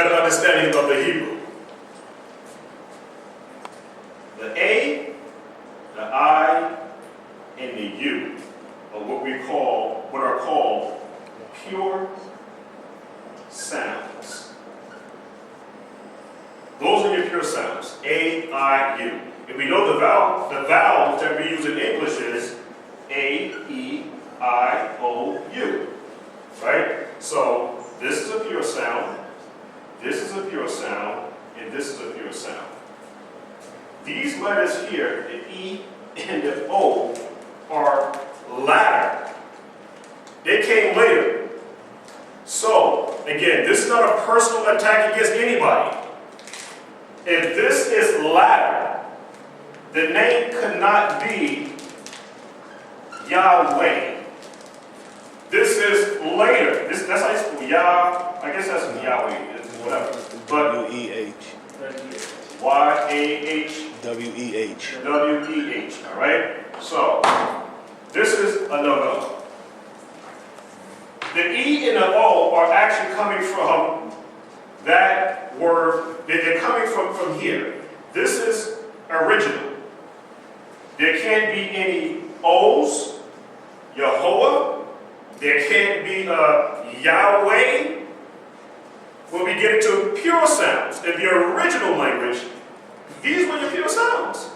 better understanding of the Hebrew. The A, the I, and the U are what are called pure sounds. Those are your pure sounds. A, I, U. And we know the vowels that we use in English is A, E, I, O, U. Right? So this is a pure sound, this is a pure sound, and this is a pure sound. These letters here, the E and the O, are latter. They came later. So, again, this is not a personal attack against anybody. If this is latter, the name could not be Yahweh. This is later. That's how you spell Yah. I guess that's Yahweh. It's whatever. But W-E-H. Y-A-H. W-E-H. W-E-H. All right? So, this is a no-no. The E and the O are actually coming from that word. They're coming from here. This is original. There can't be any O's, Yahuah. There can't be Yahweh. When we get into pure sounds, in the original language, these were your pure sounds.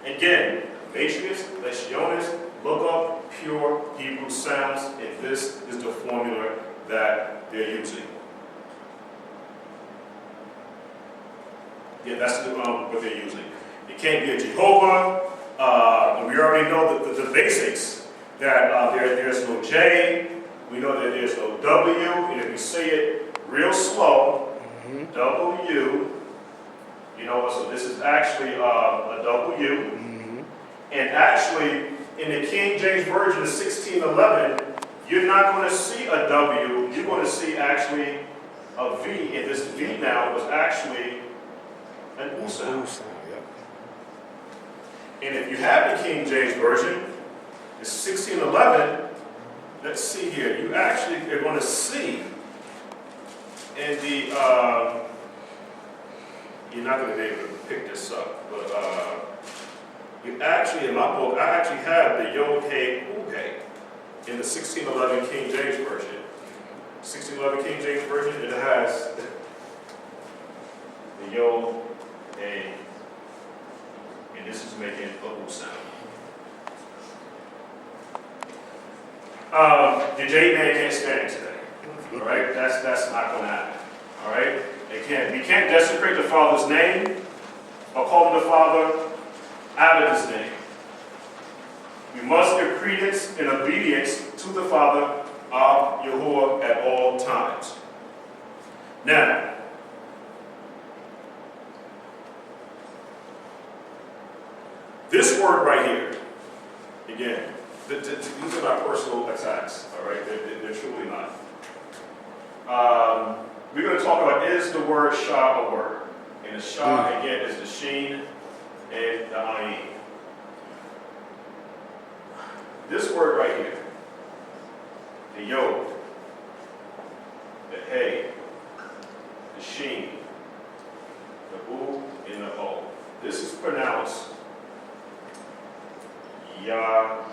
Again, Matrix, Lesiones, look up pure Hebrew sounds, and this is the formula that they're using. Yeah, that's what they're using. It can't be a Jehovah. We already know the basics, that there's no J. We know that there's no W, and if you say it real slow, W, you know, so this is actually a W. And actually, in the King James Version of 1611, you're not going to see a W, you're going to see actually a V, and this V now was actually an U sound. And if you have the King James Version, it's 1611. Let's see here. You actually are going to see in the, you're not going to be able to pick this up, but you actually, in my book, I actually have the Yod-He, Uhe in the 1611 King James Version. 1611 King James Version, it has the Yod-He, and this is making a U sound. The J-Man can't stand today. All right? That's not going to happen. All right? We can't desecrate the Father's name or call him the Father out of his name. We must give credence and obedience to the Father of Yahuah at all times. Now, this word right here, again, these are not personal attacks, all right? They're truly not. We're going to talk about, is the word Shah a word? And the Shah, again, is the Sheen and the Ayin. This word right here, the Yod, the He, the Sheen, the U, and the O. This is pronounced Yashra'al.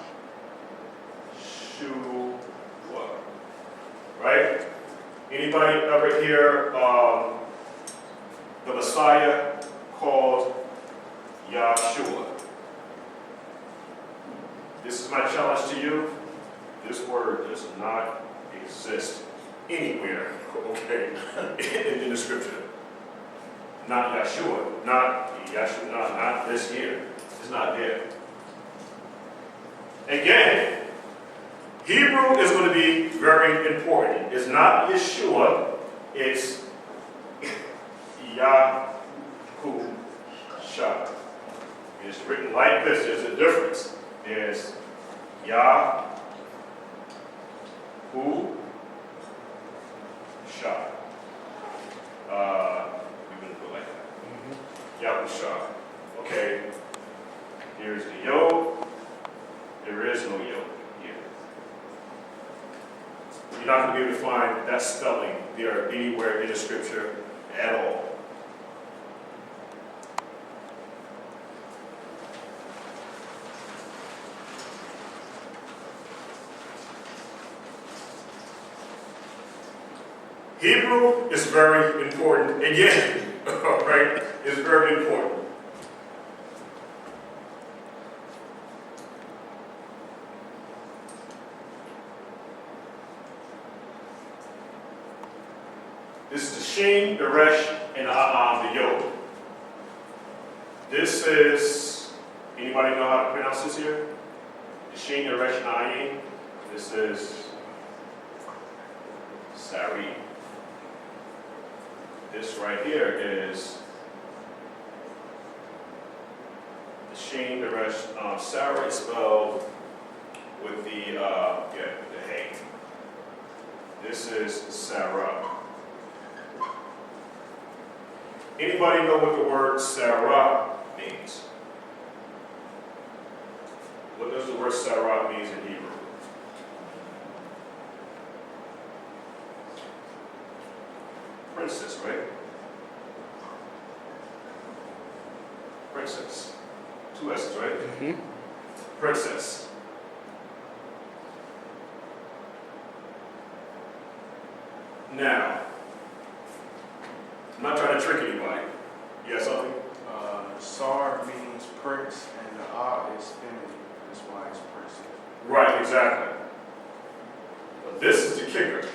Right? Anybody ever hear the Messiah called Yahshua? This is my challenge to you. This word does not exist anywhere, okay, in the scripture. Not Yahshua, not Yahshua, not this here. It's not there. Again, Hebrew is going to be very important. It's not Yeshua, it's Yahusha. It's written like this. There's a difference. There's Yahusha. We're going to put it like that. Yahusha. Okay. Here's the Yod. There is no Yod. You're not going to be able to find that spelling there anywhere in the scripture at all. Hebrew is very important. Again, right? It's very important. This is the Shin, the Resh, and the Yod. This is, anybody know how to pronounce this here? The Shin, the Resh, and Ayin. This is Sari. This right here is the Shin, the Resh, Sarah is spelled with the Hey. This is Sarah. Anybody know what the word Sarah means? What does the word Sarah mean in Hebrew? Princess, right? Princess. Two S's, right? Mm-hmm. Princess. Now, I'm not trying to trick anybody. You got something? Sar means prince, and the A is feminine. That's why it's princess. Right, exactly. But this is the kicker.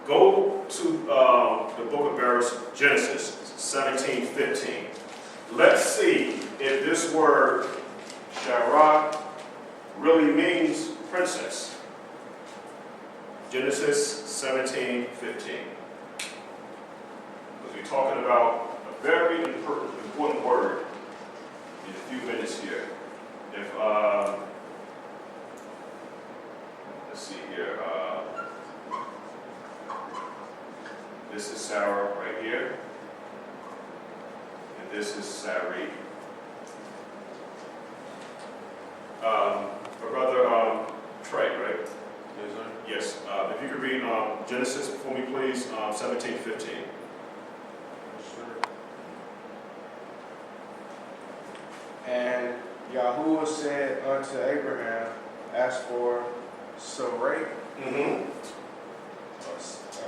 Go to the book of Genesis 17:15. Let's see if this word Yashra'al really means princess. Genesis 17:15. Because we're talking about a very important word in a few minutes here. If let's see here. This is Sarah right here. And this is Sari. Brother Trey, right? Yes, sir. Yes. If you could read Genesis for me, please, 17:15. Sure. And Yahuah said unto Abraham, as for Sarai, Mm-hmm.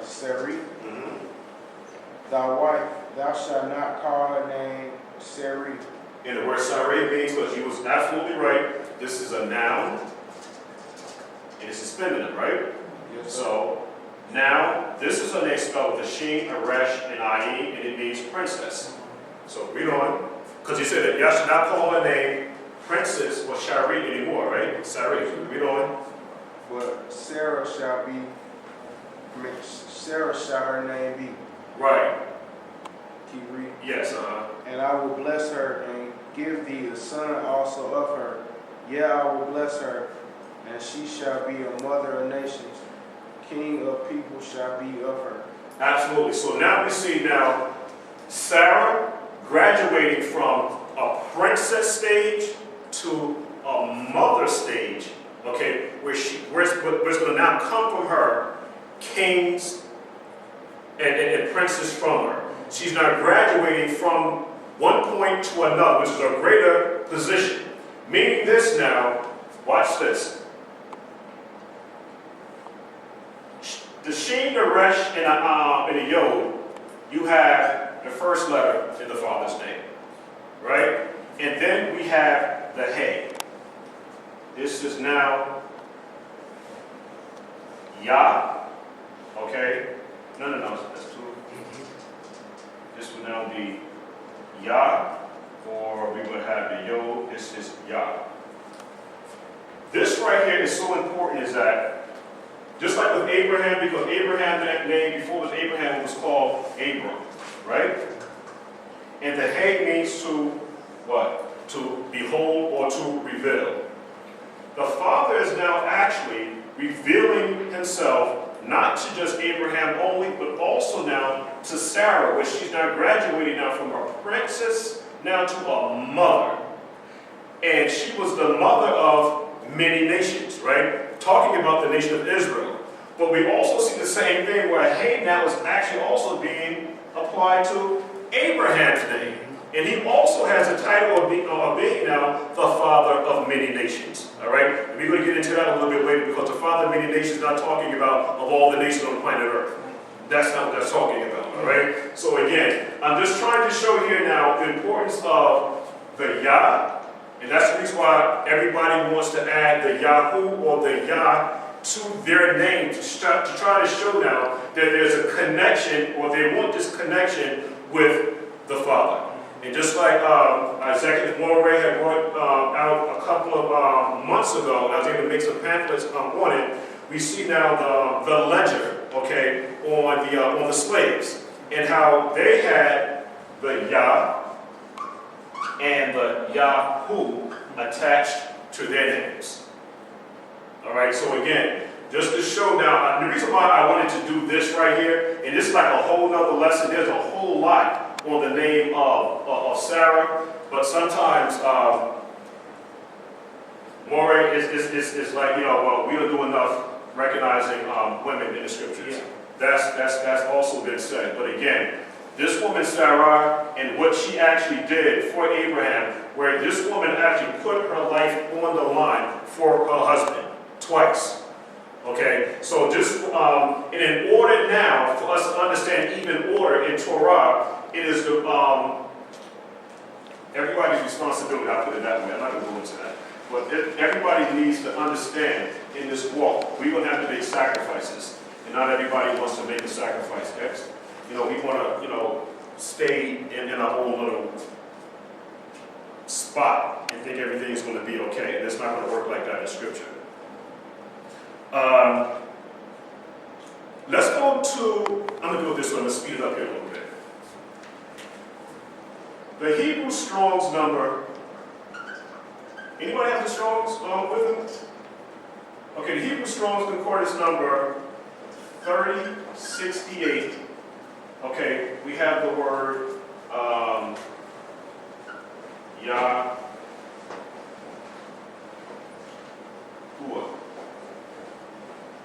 Sarai, Mm-hmm. thy wife, thou shalt not call her name Sarai. And the word Sarai means, because you was absolutely right, this is a noun, and this is feminine, right? Yes, sir. So, now, this is a name spelled with a Shin, a Resh, and Ayin, and it means princess. So, read on. Because he said that y'all should not call her name princess or Shari anymore, right? Sarai. Read on. But Sarah shall her name be. Right. Keep reading. Yes, And I will bless her and give thee a son also of her. Yea, I will bless her, and she shall be a mother of nations. King of people shall be of her. Absolutely. So now we see Sarah graduating from a princess stage to a mother stage, okay, where it's going to now come from her kings and princes from her. She's now graduating from one point to another, which is a greater position. Meaning this now, watch this. The Shin, the Resh, and the Yod, you have the first letter in the father's name, right? And then we have the Hey. This is now Yah, okay? No, that's two. This will now be Yah, or we would have the Yod. This is Yah. This right here is so important, is that just like with Abraham, because Abraham, that name before it was Abraham, was called Abram, right? And the Hey means to what? To behold or to reveal. The Father is now actually revealing himself not to just Abraham only, but also now to Sarah, where she's now graduating now from a princess now to a mother. And she was the mother of many nations, right? talking about the nation of Israel. But we also see the same thing where Hey now is actually also being applied to Abraham's name. And he also has a title of being now the father of many nations. All right? And we're going to get into that a little bit later, because the father of many nations is not talking about of all the nations on planet Earth. That's not what that's talking about. All right? So again, I'm just trying to show here now the importance of the Yah. And that's the reason why everybody wants to add the Yahuah or the Yah to their name, to try to show now that there's a connection, or they want this connection with the Father. And just like Executive Moray had brought out a couple of months ago, and I was able to make some pamphlets on it, we see now the ledger, okay, on the slaves, and how they had the Yah and the Yahuah attached to their names. All right, so again, just to show now, the reason why I wanted to do this right here, and this is like a whole nother lesson, there's a whole lot on the name of Sarah, but sometimes Moray is like, well, we don't do enough recognizing women in the scriptures. Yeah. That's also been said. But again, this woman Sarah, and what she actually did for Abraham, where this woman actually put her life on the line for her husband twice. Okay, so just and in order now for us to understand even order in Torah, it is the everybody's responsibility. I'll put it that way. I'm not going to go into that. But everybody needs to understand in this walk, we're going to have to make sacrifices, and not everybody wants to make a sacrifice. We want to, stay in our own little spot and think everything's going to be okay, and it's not going to work like that in Scripture. Let's go to, I'm going to go this way, let's speed it up here a little bit. The Hebrew Strong's number, anybody have the Strong's with them? Okay, the Hebrew Strong's Concordance number 3068. Okay, we have the word Yahuah.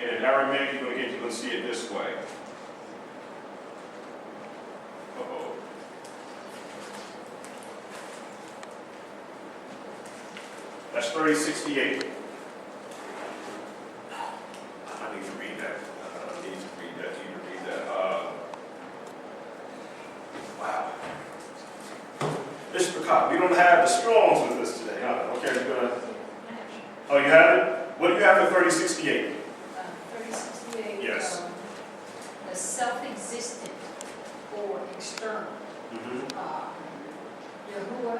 And in Aramaic, you're going to see it this way. Uh-oh. That's 3068. I need to read that. Wow. Mr. Picard, we don't have the Strongs with us today, huh? Okay, you're going to... Oh, you have it? What do you have for 3068? 3068, yes. The self-existent or external. Yahuah.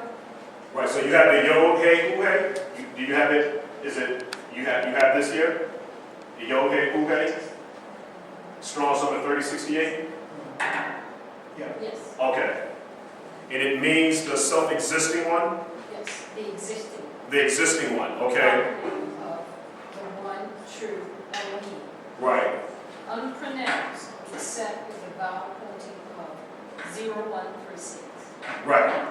Right, so you have the Yahuah. Do you have it? Is it, you have this here? The Yahuah. Strong's number 3068? Yeah. Yes. Okay. And it means the self-existing one? Yes, the existing. The existing one, okay. The one true Elohim. Right. Unpronounced, except with a vowel pointing of 0136. Right.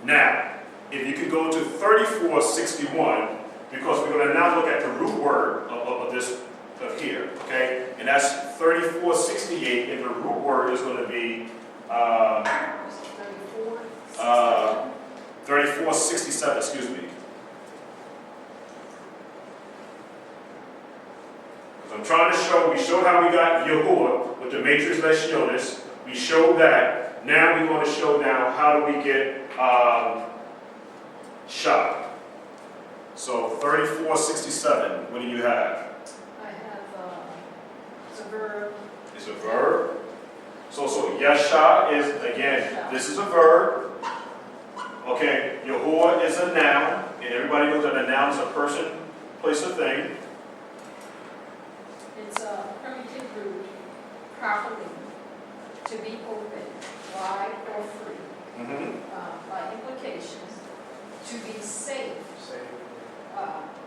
Now, if you could go to 3461, because we're going to now look at the root word of this of here, okay? And that's 3468, and the root word is going to be 3467, excuse me. I'm trying to show, we showed how we got Yahuah with the matrix Lesionis. We showed that. Now we're going to show now how do we get Shabbat. So 3467, what do you have? I have, it's a verb. It's a verb. So Yashra'al is, again, this is a verb. Okay, Yahuah is a noun. And everybody knows that a noun is a person, place, or thing. It's a primitive root, properly, to be open, wide or free, by implications, to be safe,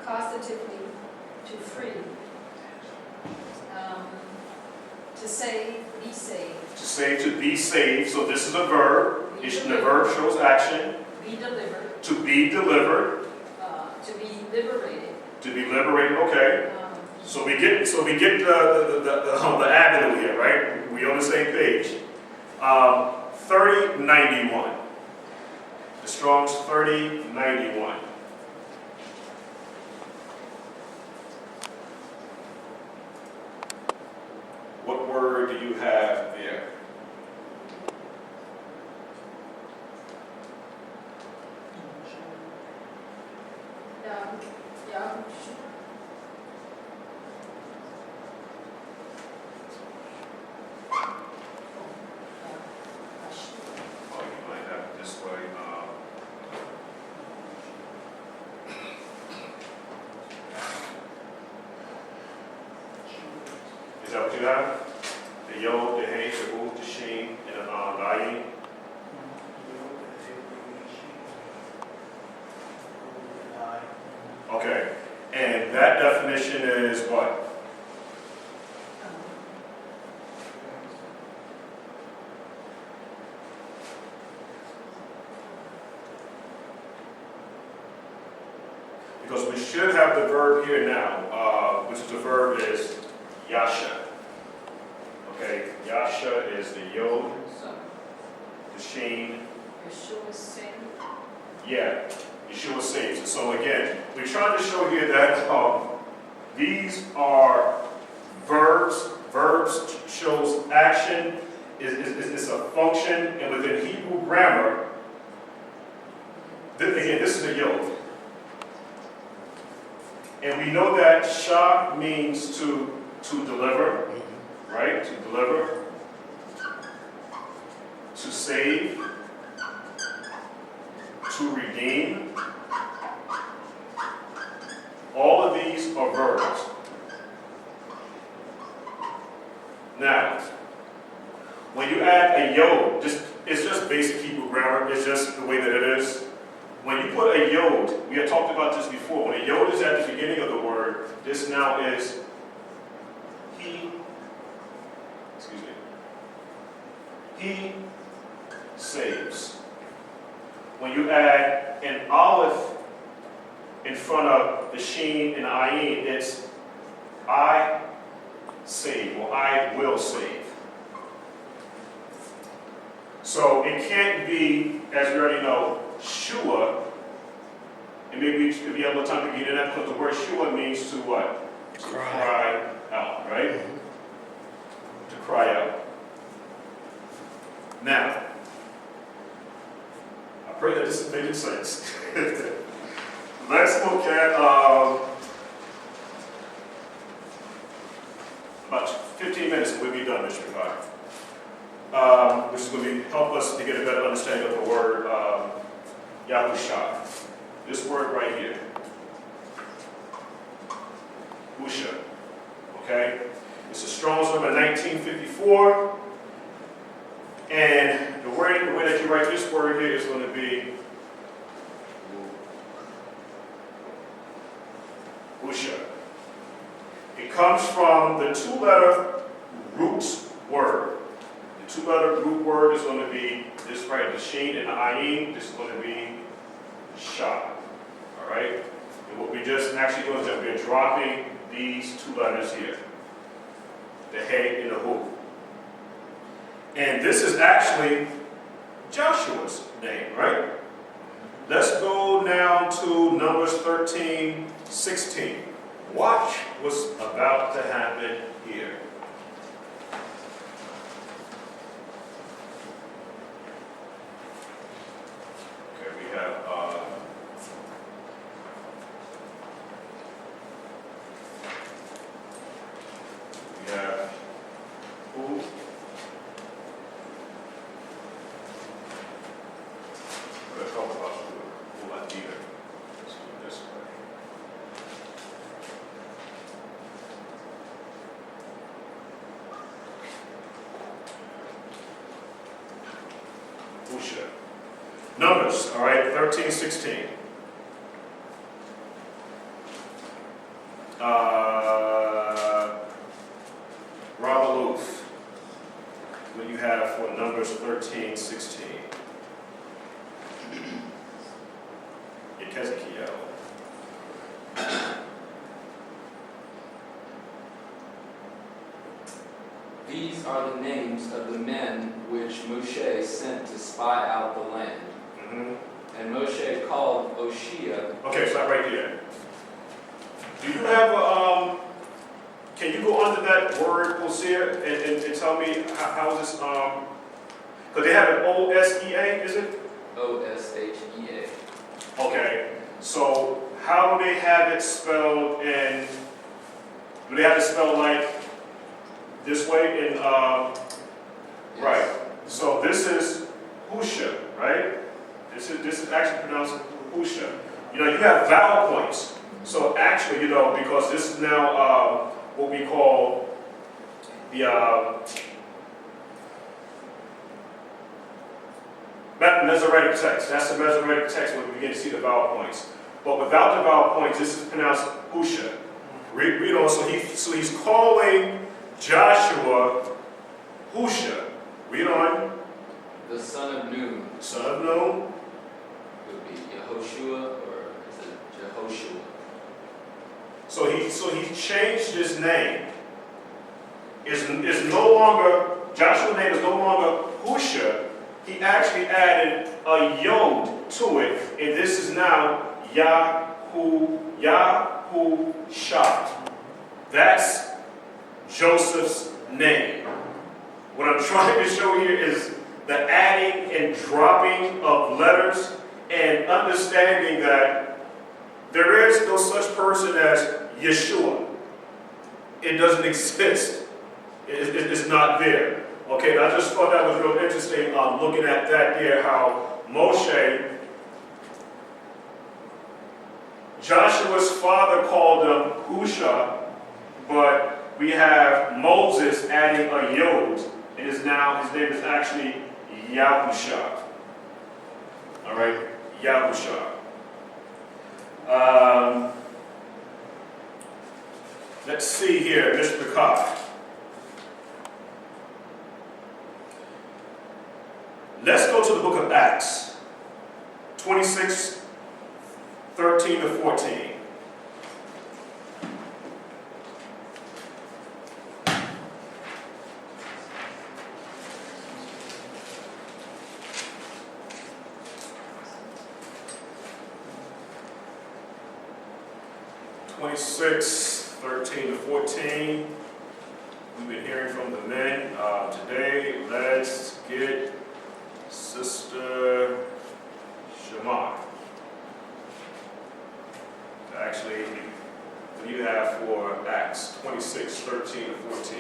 causatively, to free, to save, be saved. To save, to be saved. So this is a verb. The verb shows action. Be delivered. To be delivered. To be liberated. To be liberated, okay. So we get the avenue here, right? We on the same page. 3091. The Strong's 3091. What word do you have there? Oh, you might have it this way. Is that what you have? The Yod, the Hey, the Hu, the Shin, and the Ayin? Okay. And that definition is what? Because we should have the verb here now, which is the verb is Yasha. Okay, Yasha is the Yod, the Shin. Yeshua said, Yeah, Yeshua saves. And so again, we're trying to show here that these are verbs. Verbs shows action. It's a function, and within Hebrew grammar, this is a Yod. And we know that Shah means to deliver, right? To deliver, to save, to redeem. All of these are verbs. Now, when you add a Yod, it's just basic Hebrew grammar. It's just the way that it is. When you put a Yod, we had talked about this before. When a Yod is at the beginning of the word, this now is he saves. When you add an aleph in front of the Shin and the Ayin, it's I save, or I will save. So it can't be, as we already know, Shua, and maybe if you have a little time to get into that, because the word Shua means to what? To cry out, right? To cry out. Now, I pray that this is making sense. Let's look at about 15 minutes and we'll be done, Mr. Which is going to help us to get a better understanding of the word Yahuah. This word right here. Husha. Okay? It's a Strong's number 1954. And the way that you write this word here is going to be Husha. It comes from the two-letter root word. The two-letter root word is going to be this right, the Shin and the Ayin. This is going to be Shah. All right? And what we just actually doing is that we're dropping these two letters here. The Hey and the Hu. And this is actually Joshua's name, right? Let's go now to Numbers 13:16. Watch what's about to happen here. Okay, we have who? Let's talk about who I either. Let's do it this way. Husha. Numbers, all right, 13:16. Ramaluf. What do you have for Numbers 13:16? Ezekiel. These are the names of the men which Moshe sent to spy out the land. And Moshe called Oshia. Okay, stop right there. Do you have a, can you go under that word, Hosea, and tell me how is this, because they have an O-S-E-A, is it? Oshea. Okay, so how do they have it spelled in, do they have it spelled like this way in, Yes. right. So this is Husha, right? This is actually pronounced Husha. You know, you have vowel points. So actually, you know, because this is now what we call the Masoretic text. That's the Masoretic text when we begin to see the vowel points. But without the vowel points, this is pronounced Husha. Read on. So he's calling Joshua Husha. Read on. The son of Nun Son of Nun. would be Yehoshua, or is it Jehoshua? So he changed his name. Is no longer, Joshua's name is no longer Husha. He actually added a yod to it, and this is now Yahusha. That's Joseph's name. What I'm trying to show here is the adding and dropping of letters and understanding that there is no such person as Yeshua. It doesn't exist. It's not there. Okay, and I just thought that was real interesting looking at that there, how Moshe, Joshua's father called him Husha, but we have Moses adding a yod, and his name is actually Yahusha. All right, Yahusha. Let's see here, Mr. Cobb. Let's go to the book of Acts, 26, 13 to 14. (13 to 14). We've been hearing from the men. Today, let's get Sister Shema. Actually, what do you have for Acts 26, 13 to 14?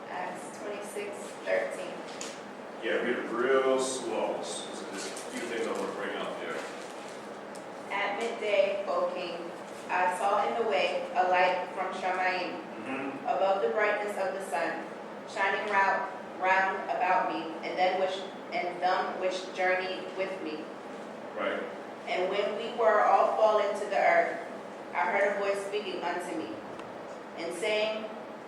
Acts 26, 13. Yeah, read it real slow. There's a few things I want to bring out there. At midday, O king, I saw in the way a light from Shamayim, above the brightness of the sun, shining round about me, and them which journeyed with me. Right. And when we were all fallen to the earth, I heard a voice speaking unto me, and saying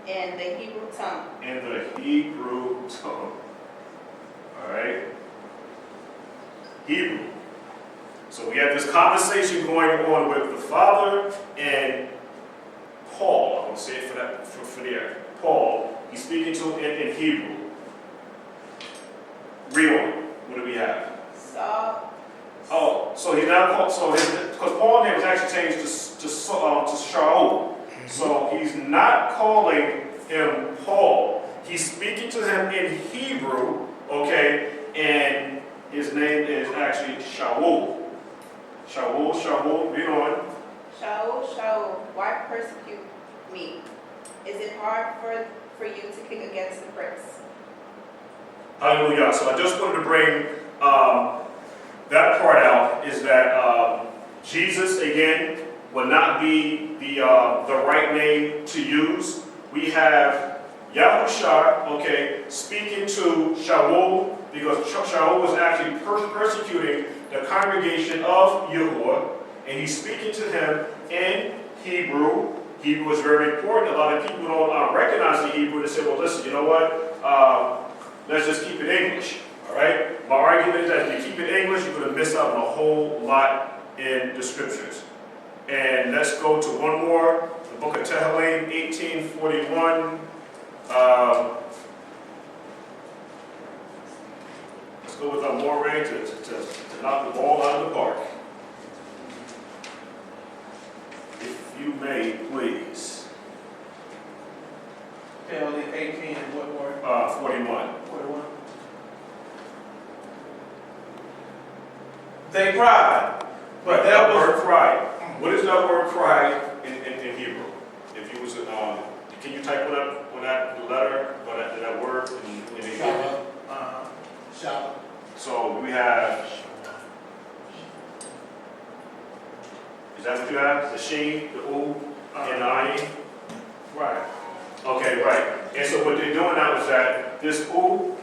in the Hebrew tongue. In the Hebrew tongue. All right. Hebrew. So we have this conversation going on with the Father and Paul. I'm going to say it for there. Paul, he's speaking to him in Hebrew. Read on. What do we have? So he's now called, because Paul's name was actually changed to Yashra'al. So he's not calling him Paul. He's speaking to him in Hebrew, okay, and his name is actually Shaul. Shaul, read on. Shaul, why persecute me? Is it hard for you to kick against the pricks? Hallelujah. So I just wanted to bring that part out, is that Jesus, again, will not be the right name to use. We have Yahusha, okay, speaking to Shaul, because Shaul was actually persecuting the congregation of Yahuah, and he's speaking to him in Hebrew. Hebrew is very important. A lot of people don't recognize the Hebrew. They say, well, listen, you know what? Let's just keep it English, all right? My argument is that if you keep it English, you're going to miss out on a whole lot in the scriptures. And let's go to one more, the book of Tehillim, 1841. Let's go with Moray to knock the ball out of the park. If you may, please. Tehillim 18 and what more? 41. 41. They cried, but that that was word cry. What is that word cry in Hebrew? If you was, can you type it up on that letter or that word in Hebrew? Shabbat. So we have, is that what you have? The sheen, the u, and the ayin? Right. Okay, right. And so what they're doing now is that this u,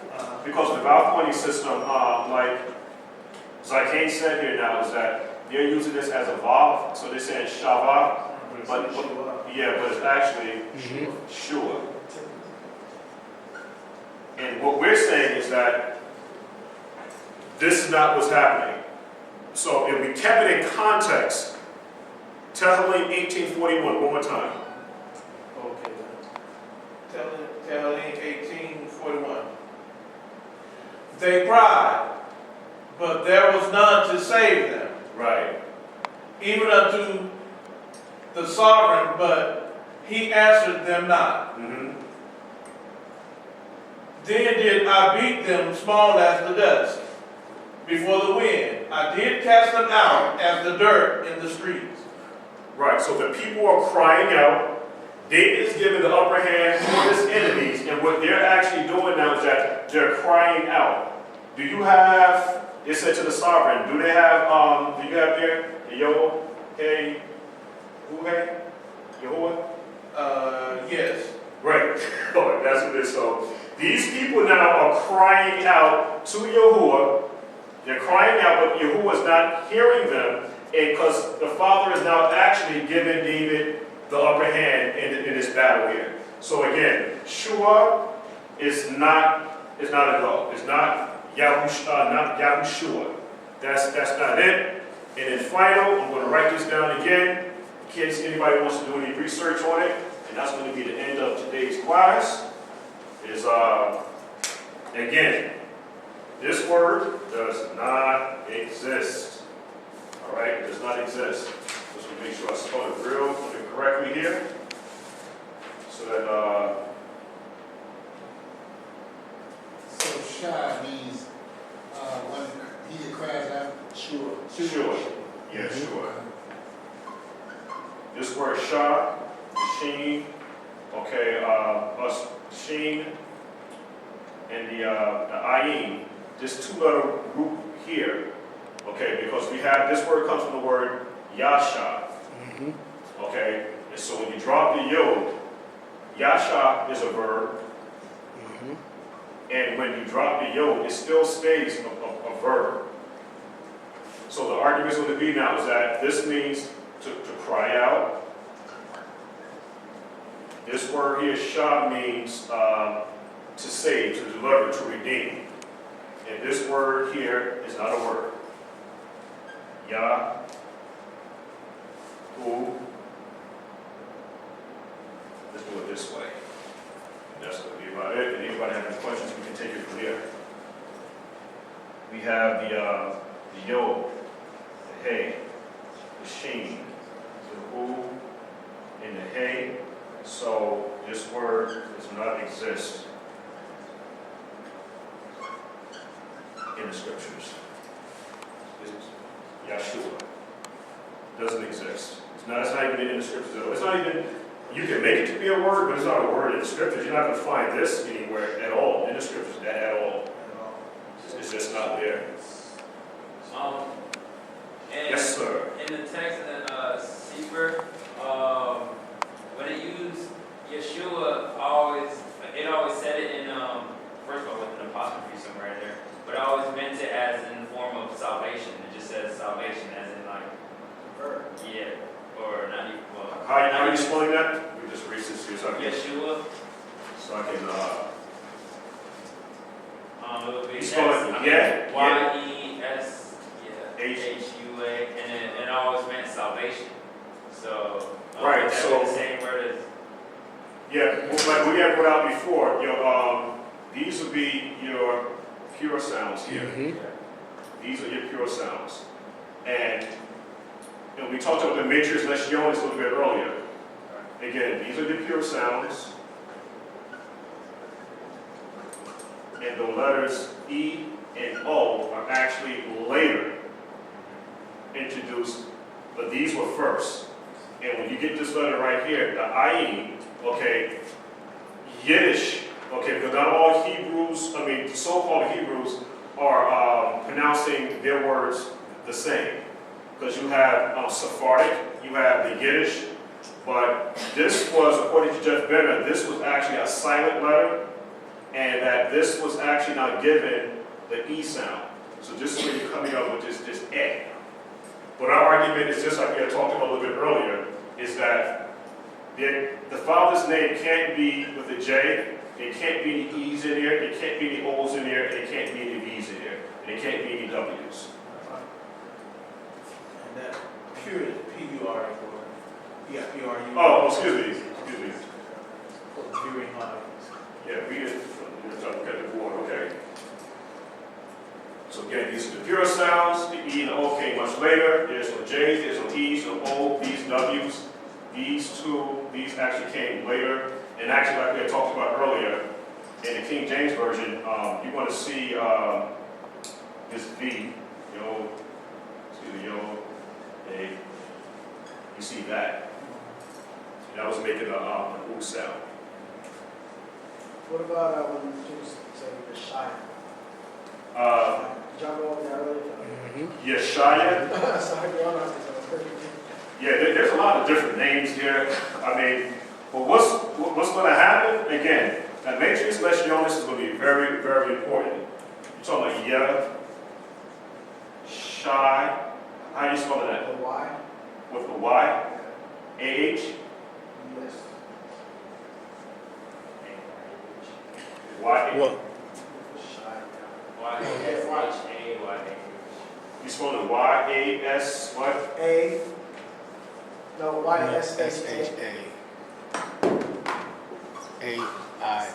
because the vowel pointing system, like Zaken said here now, is that they're using this as a vav. So they're saying Shabbat, but it's actually Shua. And what we're saying is that this is not what's happening. So if we kept it in context, Tehillim 1841, one more time. Okay. Tehillim 18:41. They cried, but there was none to save them, Right. even unto the sovereign, but he answered them not. Mm-hmm. Then did I beat them small as the dust before the wind. I did cast them out as the dirt in the streets. Right. So the people are crying out. David is given the upper hand to his enemies, and what they're actually doing now is that they're crying out. Do you have? It said to the sovereign. Do they have? Do you have there? Yahuah? Hey, who? Hey, Yahuah? Yes. Right. Oh, that's what it is. So these people now are crying out to Yahuah. They're crying out, but Yahuah is not hearing them, and because the Father is now actually giving David the upper hand in this battle here. So again, Shua is not a go. It's not Yahushua. That's not it. And then final, I'm going to write this down again in case anybody wants to do any research on it. And that's going to be the end of today's class. Is again, this word does not exist. All right, it does not exist. Just want to make sure I spell it correctly here, so that So Shah means when he that cries out, sure. Sure. Yeah, sure. This word shah, sheen, okay, us sheen, and the ayin, this two-letter root here, okay, because we have, this word comes from the word yasha, okay, and so when you drop the yod, yasha is a verb, and when you drop the yod, it still stays a verb. So the argument is going to be now is that this means to cry out. This word here, shah, means to save, to deliver, to redeem. And this word here is not a word. Yah, who. Let's do it this way. And that's going to be about it. And anybody have any questions, we can take it from there. We have the yod, the hey, the sheen, the who, and the hey. So this word does not exist in the scriptures. Yahshua doesn't exist. It's not even in the scriptures at all. It's not even, you can make it to be a word, but it's not a word in the scriptures. You're not going to find this anywhere at all in the scriptures at all. It's just not there. Yes, sir. In the text in Sefer, when it used Yeshua, it always said it in, first of all, with an apostrophe somewhere in there, but it always meant it as in the form of salvation. It just says salvation as in like, yeah, or not even, well. How are you spelling that? We just read this here so I can, Yeshua. so I can It would be You spell it, yeah. Y-E-S, H. H-U-A, and it always meant salvation. So, right, that so Yeah, well, like we had put out before, these would be your pure sounds here. These are your pure sounds. And we talked about the matrix lesionis a little bit earlier. Again, these are the pure sounds. And the letters E and O are actually later introduced, but these were first. And when you get this letter right here, the ayin, okay, Yiddish, okay, because not all Hebrews, so-called Hebrews are pronouncing their words the same. Because you have Sephardic, you have the Yiddish, but this was, according to Jeff Benner, this was actually a silent letter, and that this was actually not given the E sound. So this is where you're coming up with this E. But our argument is just like we had talked about a little bit earlier, is that the Father's name can't be with a J, it can't be any E's in there, it can't be any O's in there, and it can't be any V's in there, and it can't be any W's. And that pure is P-U-R-E or P-R-U. Oh, excuse me. Very high. Yeah, read it. Look at the board, okay. So again, these are the pure sounds. The E and the O came much later. There's no J's, there's no E's, no O, these W's. These two, these actually came later. And actually, like we had talked about earlier, in the King James Version, you want to see this V, yo, A. You see that? That was making an O sound. What about when you say the Shia? Did y'all go over that earlier? Yashra'al. Sorry, y'all not saying Yeah, there's a lot of different names here. But what's going to happen? Again, that matrix lesionis is going to be very, very important. You're talking about Yashra'al. How do you spell that? The Y? With the Y? A-H? Yes. Y-A. Well, You spell it Y-A-S what? A. No, Y-S-H-A. A-I.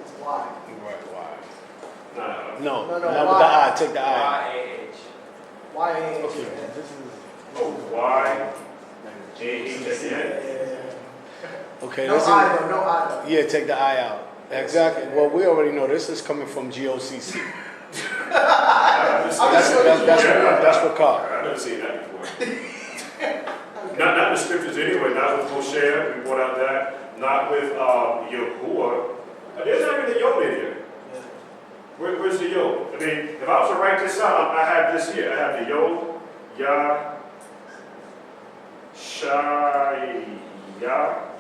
It's Y. Right, Y. No. No, No, not with Y. the I, take the I. Y-A-H. Okay, this is... Oh, Y-A-H again? Okay, No listen. I though, no I though. Yeah, take the I out. Exactly. Well, we already know this is coming from GOCC. That's for car. I've never seen that before. Not the scriptures anyway, not with Moshe, we brought out that, not with Yahuah. There's not even the Yod in here. Where's the Yod? If I was to write this out, I have this here. I have the Yod, Yashra'al.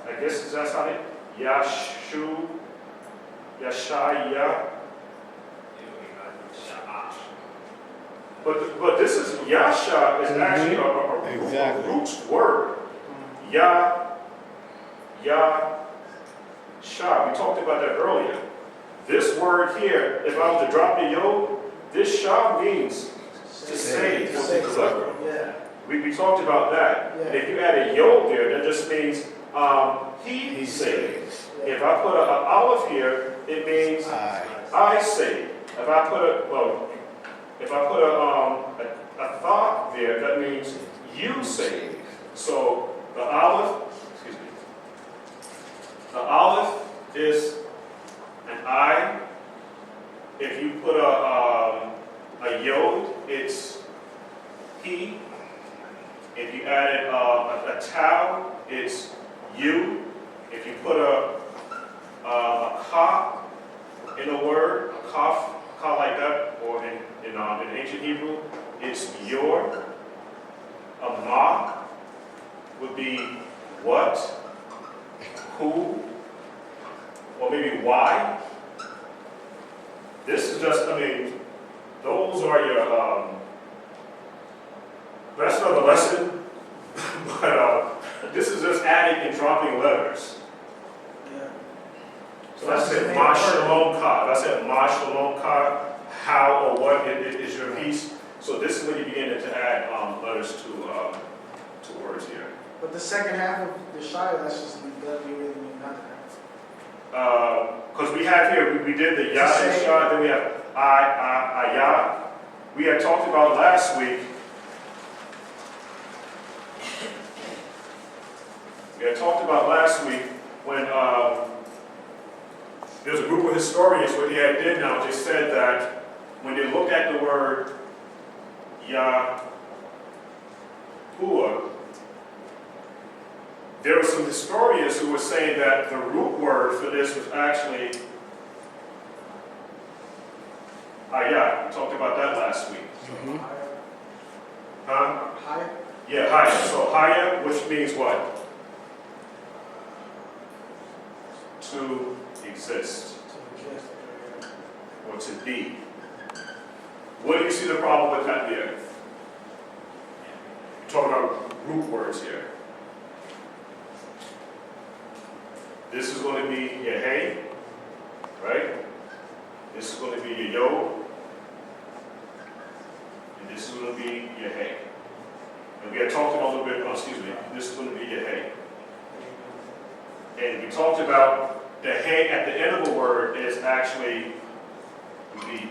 I guess that's how it is. Yashra'al. But this is Yasha is actually a roots word. Sha. We talked about that earlier. This word here, if I was to drop the Yod, this Sha means to save or to deliver. Yeah. We talked about that. Yeah. And if you add a Yod there, that just means he saves. Yeah. If I put an olive here, it means I save. If I put a thought there, that means you save. So the olive is an I. If you put a yod, it's he. If you added a tau, it's you. If you put a ka in a word, a kaf, like that, or in ancient Hebrew, it's your. A ma would be what, who, or maybe why. This is just, those are your, that's another lesson, but this is just adding and dropping letters. Yeah. So I said ma shalom ka. I said ma shalom ka, how or what is your piece. So this is when you begin to add letters to words here. But the second half of the Shia, that's just doesn't really mean nothing. have here, we did the Yah and Shah, then we have Yah. We had talked about last week. When there was a group of historians, what they had did now, they said that when they looked at the word Yahuah, there were some historians who were saying that the root word for this was actually Hayah. We talked about that last week. Huh? Higher? Yeah, Hayah. So Hayah, which means what? To exist or to be. What do you see the problem with that there? We're talking about root words here. This is going to be your hey, right? This is going to be your yo, and this is going to be your hey. And we had talked about a little bit, this is going to be your hey. And we talked about the hey at the end of the word is actually the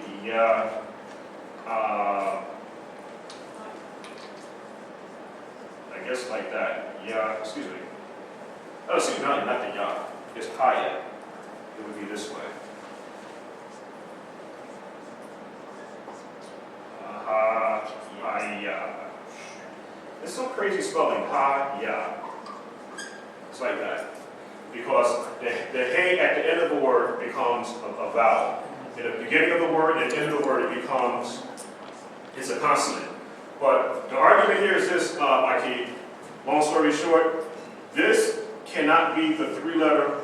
I guess like that. Not the Yah. It's Hayah. It would be this way. Hayah. It's some crazy spelling. Hayah. It's like that. Because the hey at the end of the word becomes a vowel. In the beginning of the word and the end of the word, it's a consonant. But the argument here is this, Mikey. Long story short, this cannot be the three-letter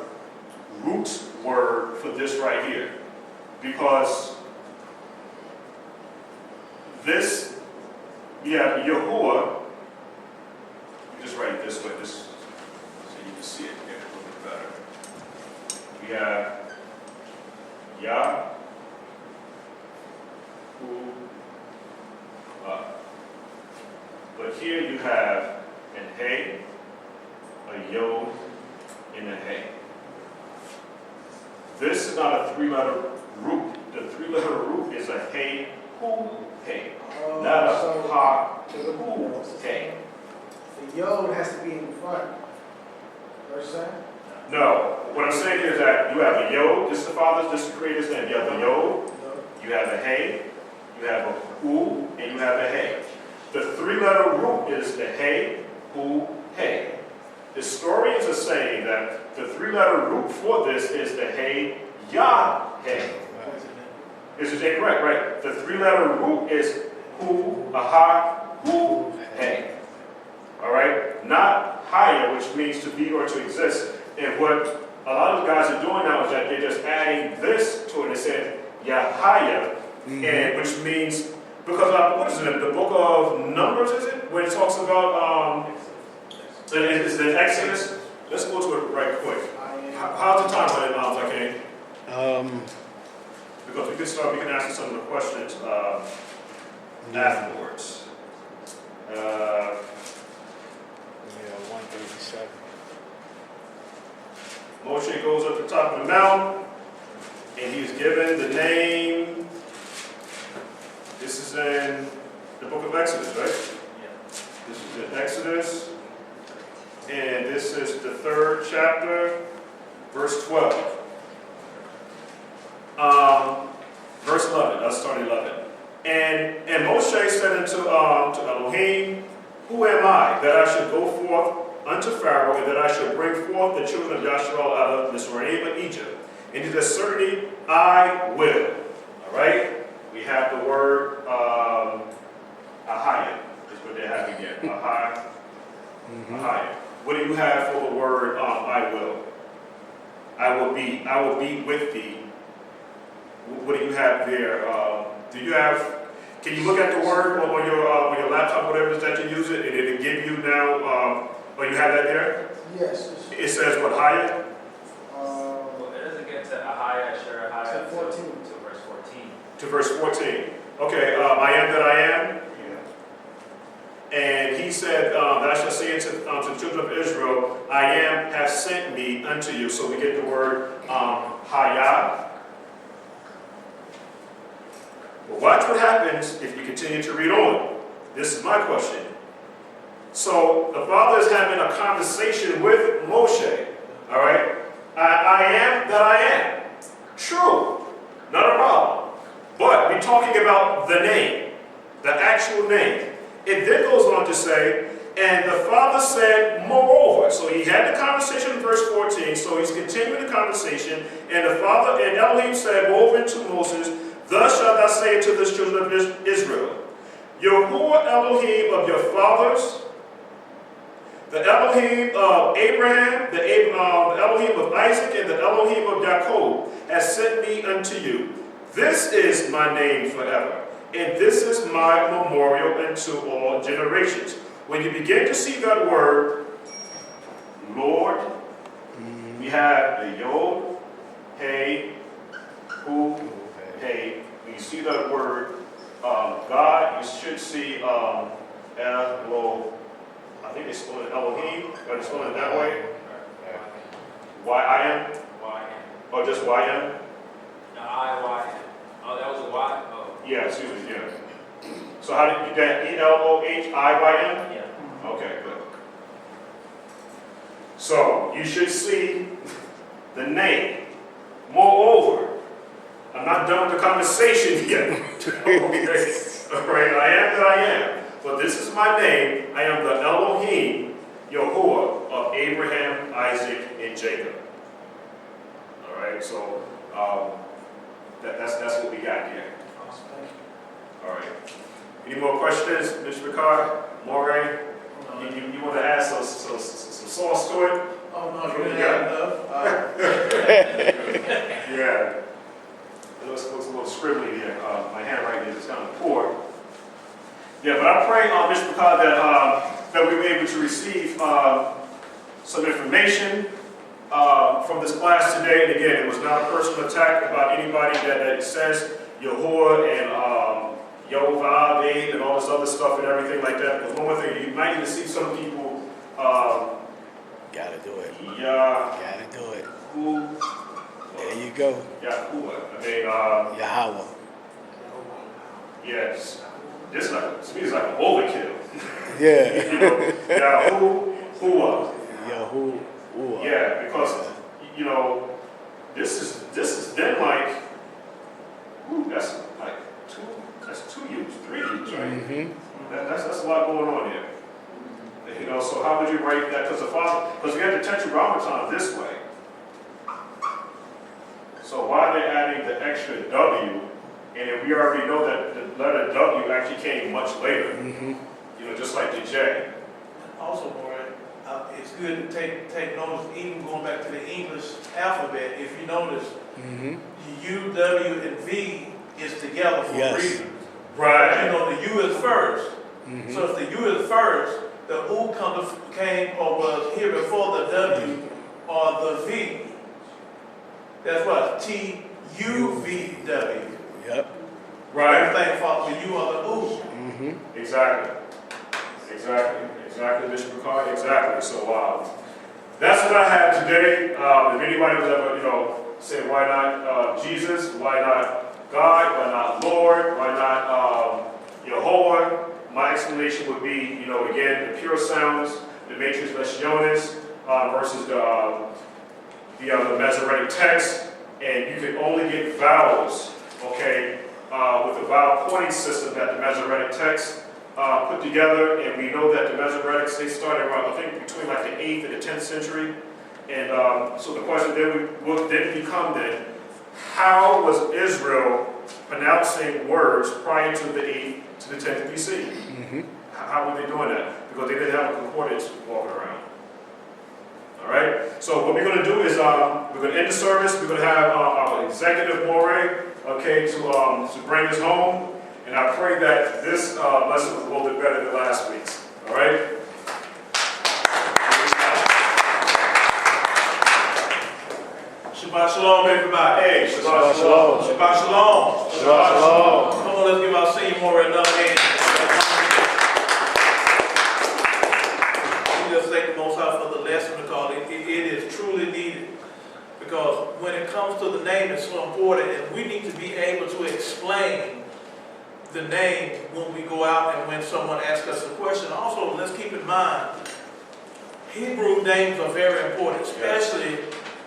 root word for this right here. Because this, we have Yahuah. You just write it this way, so you can see it here a little bit better. We have Yah, but here you have an hey, a yo, and a hey. This is not a three-letter root. The three-letter root is a hey, who, hey. Not a ha, who, hey. The yod has to be in front. What you saying? No. What I'm saying here is that you have a yod, this is the Father's, this is the Creator's name. You have a yod, you have a hey, you have a who, and you have a hey. The three-letter root is the hey, who, hey. Historians are saying that the three-letter root for this is the hey, Yah, hey. Is it correct, right? The three-letter root is who, aha, who, hey. All right? Not higher, which means to be or to exist. And what a lot of guys are doing now is that they're just adding this to it and saying Yahaya, and which means, because what is it, the book of Numbers, is it? Where it talks about, is it Exodus? Let's go to it right quick. How's the time on it, Zakane? Because we can answer some of the questions afterwards. 137. Moshe goes up to the top of the mountain, and he's given the name. This is in the book of Exodus, right? Yeah. This is in Exodus, and this is the 3rd chapter, verse 12. Verse 11. Let's start at 11. And Moshe said unto Elohim, who am I, that I should go forth unto Pharaoh, and that I should bring forth the children of Yashra'al out of Mizraim and Egypt? And he said, certainly I will. All right? We have the word Ahaya, is what they have again. Ahaya. Ahaya. What do you have for the word I will? I will be with thee. What do you have there? Do you have? Can you look at the word on your laptop, whatever it is that you use it, and it'll give you now? Oh, you have that there? Yes. It says what, Haya? Well, it doesn't get to Ahaya, Shara, To 14. to verse 14. To verse 14. Okay, I am that I am. Yeah. And he said, thou shalt say to the children of Israel, I am has sent me unto you. So we get the word Hayah. But watch what happens if you continue to read on. This is my question. So the Father is having a conversation with Moshe. All right? I am that I am. True. Not a problem. But we're talking about the name. The actual name. It then goes on to say, and the Father said, moreover. So he had the conversation in verse 14. So he's continuing the conversation. And the Father, and Elohim said, moreover to Moses, thus shalt thou say to the children of Israel, Yahuah Elohim of your fathers, the Elohim of Abraham, the Elohim of Isaac, and the Elohim of Jacob has sent me unto you. This is my name forever, and this is my memorial unto all generations. When you begin to see that word, Lord, we have the Yod, Hey, Hu, Hey. When you see that word, God, you should see Elo. I think they spell it Elohim, but it's spelled it that way. Y-I-M? Y-M. Oh, just Y-M? No, I-Y-M. Oh, that was a Y? Oh. Yeah, excuse me, yeah. So how did you get E-L-O-H-I-Y-M? Yeah. Okay, good. So you should see the name. Moreover, I'm not done with the conversation yet. Okay. All right, I am that I am. But this is my name. I am the Elohim, Yahuah of Abraham, Isaac, and Jacob. All right, so that's what we got here. All right. Any more questions, Mr. Ricard, Moray? You want to add some sauce to it? Oh, no, you didn't have enough. Yeah. It looks a little scribbly here. My handwriting is kind of poor. Yeah, but I pray, Mr. Ricard, that we were able to receive some information from this class today. And again, it was not a personal attack about anybody that says Yahuah and Yahuah and all this other stuff and everything like that. Because one more thing, you might even see some people. Gotta do it. Yeah. Gotta do it. Who? There you go. Yahuah. I mean, Yahuah. yes. This to me is like an overkill. Yeah. You know, Yahuah. Yahuah. Yeah, because you know, this is then like, that's like two U's, 3 U's, right? Mm-hmm. That's a lot going on here. You know, so how would you write that? Because we have the Tetragrammaton this way. So why are they adding the extra W? And if we already know that the letter W actually came much later. Mm-hmm. You know, just like the J. Also, Maureen, it's good to take notice, even going back to the English alphabet, if you notice, U, W, and V is together for a reason. Right. You know, the U is first. So if the U is first, the U came or was here before the W or the V. That's what, T-U-V-W. Yep. Right. Everything falls the U or the U. Exactly, Mr. Ricard, exactly. So that's what I have today. If anybody was ever, say why not Jesus, why not God, why not Lord, why not Yahuah, my explanation would be, again, the pure sounds, the matrix lesionis versus the Masoretic text, and you can only get vowels, okay, with the vowel pointing system that the Masoretic text put together, and we know that the Masoretics, they started around, I think, between like the 8th and the 10th century, and so the question then will then become then, how was Israel pronouncing words prior to the 8th to the 10th BC? How were they doing that? Because they didn't have a concordance walking around. All right. So what we're going to do is we're going to end the service. We're going to have our executive Moray, okay, to bring us home. And I pray that this lesson was a little bit better than last week's. All right. Shabbat shalom, everybody. Hey, Shabbat shalom. Shabbat shalom. Shabbat shalom. Come on, let's give our senior Moray another hand. comes to the name, it's so important, and we need to be able to explain the name when we go out and when someone asks us a question. Also, let's keep in mind, Hebrew names are very important, especially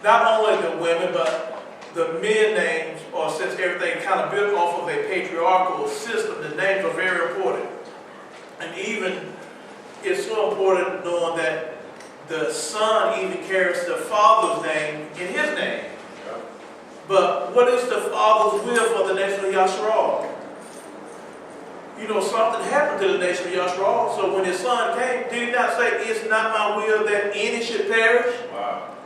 not only the women, but the men names, or since everything kind of built off of a patriarchal system, the names are very important. And even, it's so important knowing that the son even carries the father's name in his name. But what is the father's will for the nation of Yashra'al? You know, something happened to the nation of Yashra'al. So when his son came, did he not say, it's not my will that any should perish? Wow.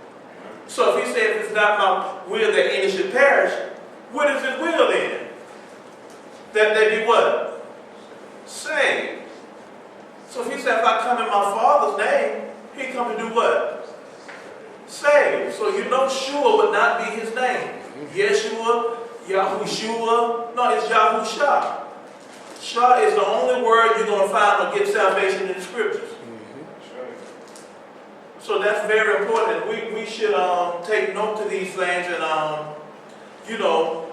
So if he said, it's not my will that any should perish, what is his will then? That they be what? Saved. So if he said, if I come in my father's name, he come to do what? Save. So you know Shua would not be his name. Yeshua, Yahushua, no, it's Yahusha. Shah is the only word you're going to find or get salvation in the scriptures. So that's very important. We should take note to these things and, you know,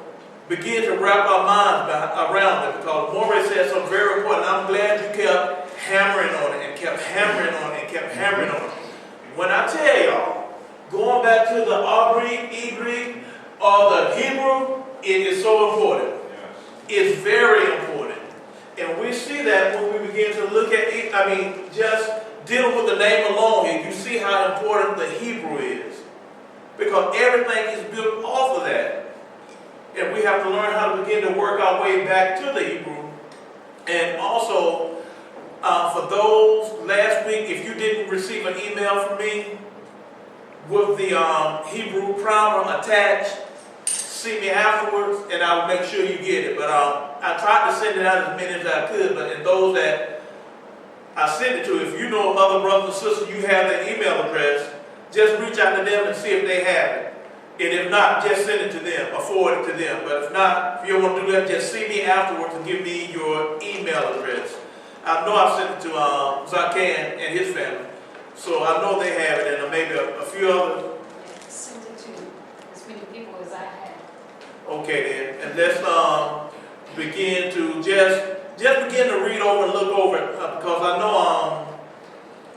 begin to wrap our minds around it, because Morey said something very important. I'm glad you kept hammering on it and kept hammering on it and kept hammering on it. When I tell y'all, going back to the Hebrew or the Hebrew, it is so important. It's very important. And we see that when we begin to look at it, I mean, just dealing with the name alone here, you see how important the Hebrew is. Because everything is built off of that. And we have to learn how to begin to work our way back to the Hebrew. And also, for those last week, if you didn't receive an email from me with the Hebrew primer attached, see me afterwards and I will make sure you get it. But I tried to send it out as many as I could, but in those that I sent it to, if you know other brothers and sisters, you have their email address, just reach out to them and see if they have it. And if not, just send it to them or forward it to them. But if not, if you don't want to do that, just see me afterwards and give me your email address. I know I sent it to Zakan and his family. So I know they have it, and maybe a few others. Send it to as many people as I have. Okay then, and let's begin to just begin to read over and look over it, because I know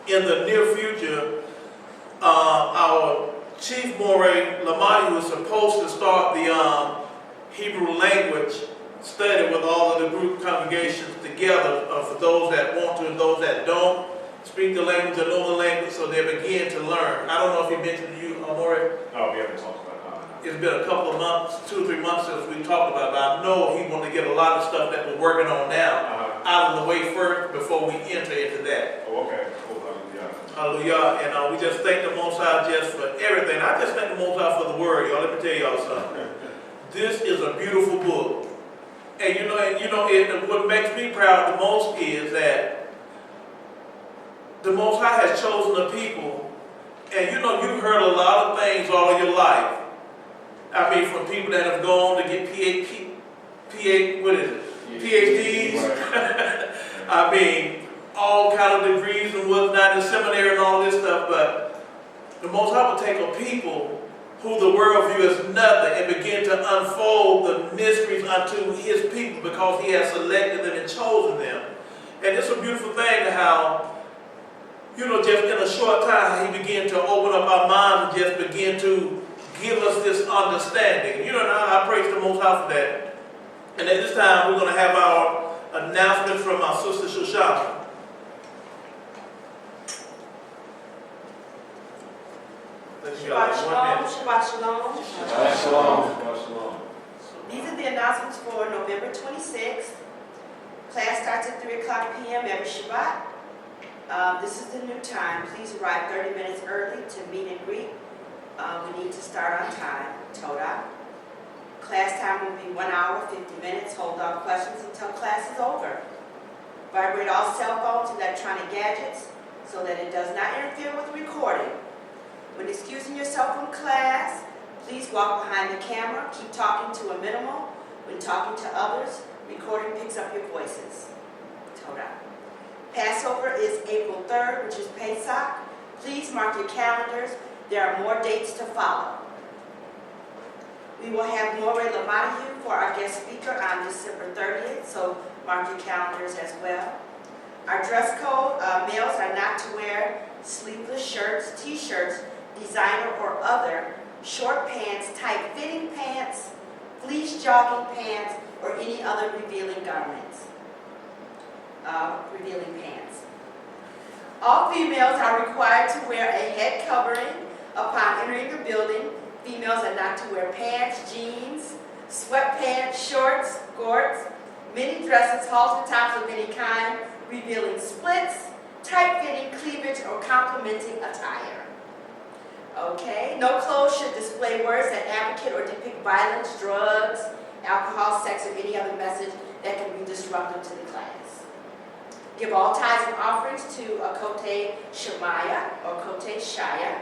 in the near future, our Chief Morey Lamati was supposed to start the Hebrew language study with all of the group congregations together, for those that want to and those that don't speak the language or know the language, so they begin to learn. I don't know if he mentioned to you, Morey. No, we haven't talked about that. It's been a couple of months, 2 or 3 months since we talked about it, but I know he wanted to get a lot of stuff that we're working on now out of the way first before we enter into that. Oh, okay. Cool. Hallelujah. Hallelujah. And we just thank the Most High just for everything. I just thank the Most High for the word, y'all. Let me tell y'all something. This is a beautiful book. And what makes me proud the most is that the Most High has chosen a people. And you've heard a lot of things all of your life. I mean, from people that have gone to get PhDs. Right. I mean, all kind of degrees and whatnot in seminary and all this stuff. But the Most High will take a people who the world view as nothing and begin to unfold the mysteries unto his people, because he has selected them and chosen them. And it's a beautiful thing how, just in a short time, he began to open up our minds and just begin to give us this understanding. And I praise the Most High for that. And at this time, we're going to have our announcement from our sister Shoshana. Shabbat shalom, Shabbat shalom. Shabbat shalom. Shabbat shalom. These are the announcements for November 26th. Class starts at 3 o'clock p.m. every Shabbat. This is the new time. Please arrive 30 minutes early to meet and greet. We need to start on time. Toda. Class time will be 1 hour, 50 minutes. Hold all questions until class is over. Vibrate all cell phones and electronic gadgets so that it does not interfere with the recording. When excusing yourself from class, please walk behind the camera. Keep talking to a minimal. When talking to others, recording picks up your voices. Toda. Passover is April 3rd, which is Pesach. Please mark your calendars. There are more dates to follow. We will have More Lamadhu for our guest speaker on December 30th, so mark your calendars as well. Our dress code, males are not to wear sleeveless shirts, t-shirts, designer or other, short pants, tight-fitting pants, fleece jogging pants, or any other revealing garments. Revealing pants. All females are required to wear a head covering upon entering the building. Females are not to wear pants, jeans, sweatpants, shorts, skirts, mini dresses, halter tops of any kind, revealing splits, tight-fitting cleavage, or complementing attire. Okay, no clothes should display words that advocate or depict violence, drugs, alcohol, sex, or any other message that can be disruptive to the class. Give all tithes and offerings to a Kote Shemaiah or Kote Shaya.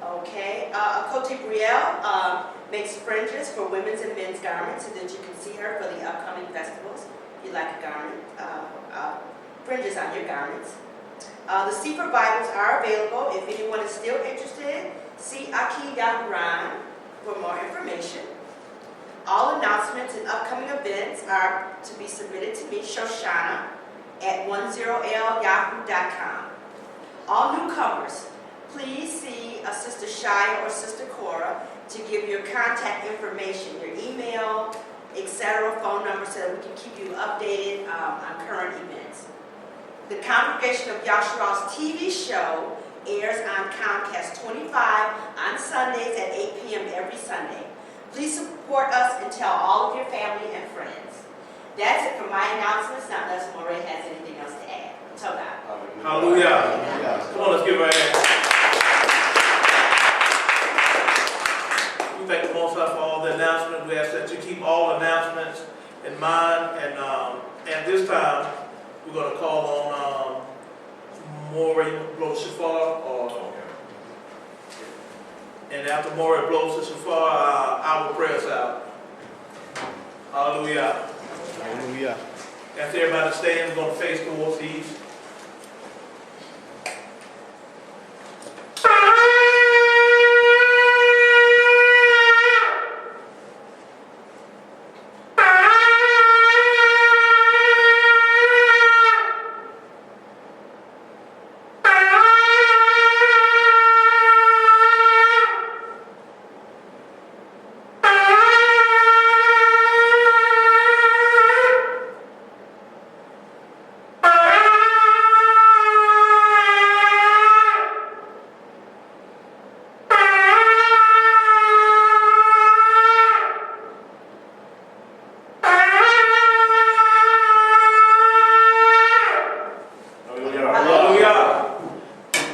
Okay, a Kote Brielle makes fringes for women's and men's garments so that you can see her for the upcoming festivals. If you like a garment, fringes on your garments. The Sefer Bibles are available. If anyone is still interested, see Aki Yahuah for more information. All announcements and upcoming events are to be submitted to me, Shoshana, at 10lyahoo.com. All newcomers, please see a Sister Shia or Sister Cora to give your contact information, your email, etc., phone number, so that we can keep you updated on current events. The Congregation of Yashra'al's TV show airs on Comcast 25 on Sundays at 8 p.m. every Sunday. Please support us and tell all of your family and friends. That's it for my announcements, not unless Moray has anything else to add. Toda. Hallelujah. Come on, let's give her a hand. We thank the Most High for all the announcements. We ask that you keep all announcements in mind. And this time, we're going to call on Moray blow shofar. And after Moray blows the shofar, I will pray us out. Hallelujah. Hallelujah. After everybody stands, we're going to face towards the east.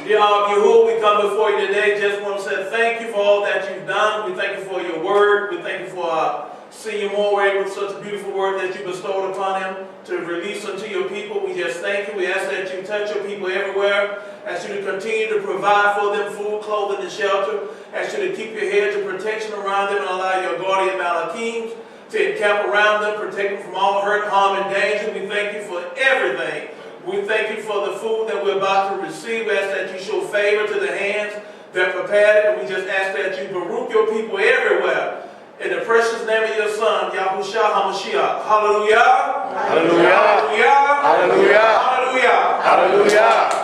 Yahuah, we come before you today. Just want to say thank you for all that you've done. We thank you for your word. We thank you for Senior Moray with such a beautiful word that you bestowed upon him to release unto your people. We just thank you. We ask that you touch your people everywhere. Ask you to continue to provide for them food, clothing, and shelter. Ask you to keep your hedge of protection around them and allow your guardian Malachims to encamp around them, protect them from all hurt, harm, and danger. We thank you for everything. We thank you for the food that we're about to receive. We ask that you show favor to the hands that prepared it. And we just ask that you baruch your people everywhere. In the precious name of your Son, Yahushua HaMashiach. Hallelujah. Hallelujah. Hallelujah. Hallelujah. Hallelujah. Hallelujah.